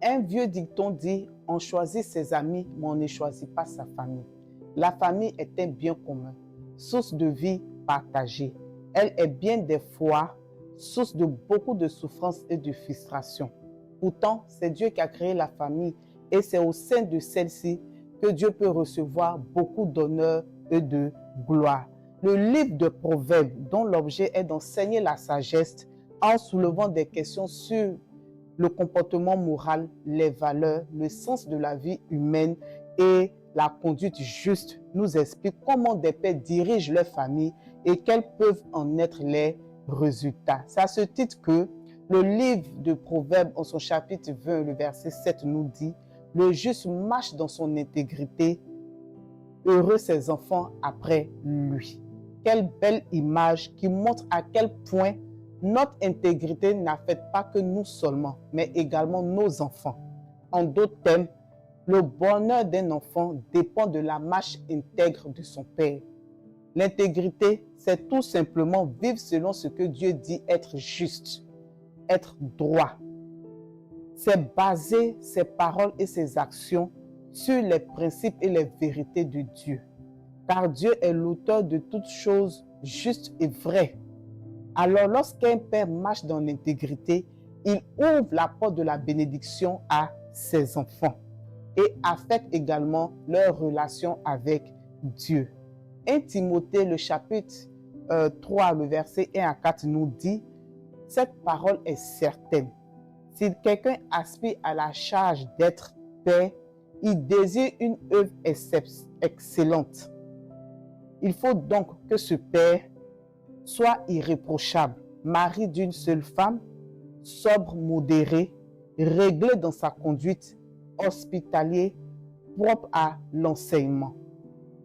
Un vieux dicton dit, on choisit ses amis, mais on ne choisit pas sa famille. La famille est un bien commun, source de vie partagée. Elle est bien des fois source de beaucoup de souffrance et de frustration. Pourtant, c'est Dieu qui a créé la famille et c'est au sein de celle-ci que Dieu peut recevoir beaucoup d'honneur et de gloire. Le livre de Proverbes, dont l'objet est d'enseigner la sagesse en soulevant des questions sur le comportement moral, les valeurs, le sens de la vie humaine et la conduite juste, nous explique comment des pères dirigent leur famille et quels peuvent en être les résultats. C'est à ce titre que le livre de Proverbes, en son chapitre 20, le verset 7 nous dit « Le juste marche dans son intégrité, heureux ses enfants après lui. » Quelle belle image qui montre à quel point notre intégrité n'affecte pas que nous seulement, mais également nos enfants. En d'autres termes, le bonheur d'un enfant dépend de la marche intègre de son père. L'intégrité, c'est tout simplement vivre selon ce que Dieu dit être juste, être droit. C'est baser ses paroles et ses actions sur les principes et les vérités de Dieu. Car Dieu est l'auteur de toutes choses justes et vraies. Alors, lorsqu'un père marche dans l'intégrité, il ouvre la porte de la bénédiction à ses enfants et affecte également leur relation avec Dieu. 1 Timothée, le chapitre 3, le verset 1 à 4 nous dit « Cette parole est certaine. Si quelqu'un aspire à la charge d'être père, il désire une œuvre excellente. Il faut donc que ce père soit irréprochable, mari d'une seule femme, sobre, modéré, réglé dans sa conduite, hospitalier, propre à l'enseignement.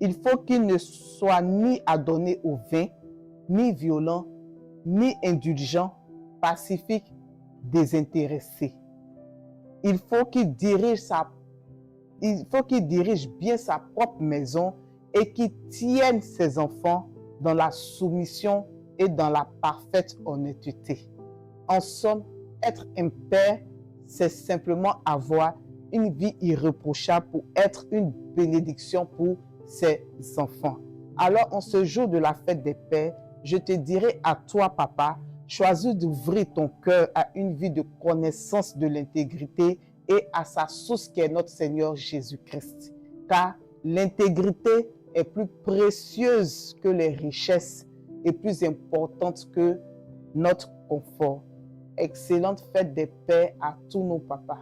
Il faut qu'il ne soit ni adonné au vin, ni violent, ni indulgent, pacifique, désintéressé. Il faut qu'il dirige bien sa propre maison et qu'il tienne ses enfants dans la soumission et dans la parfaite honnêteté. En somme, être un père, c'est simplement avoir une vie irréprochable pour être une bénédiction pour ses enfants. Alors, en ce jour de la fête des pères, je te dirai à toi, papa, choisis d'ouvrir ton cœur à une vie de connaissance de l'intégrité et à sa source qui est notre Seigneur Jésus-Christ. Car l'intégrité est plus précieuse que les richesses et plus importante que notre confort. Excellente fête des pères à tous nos papas.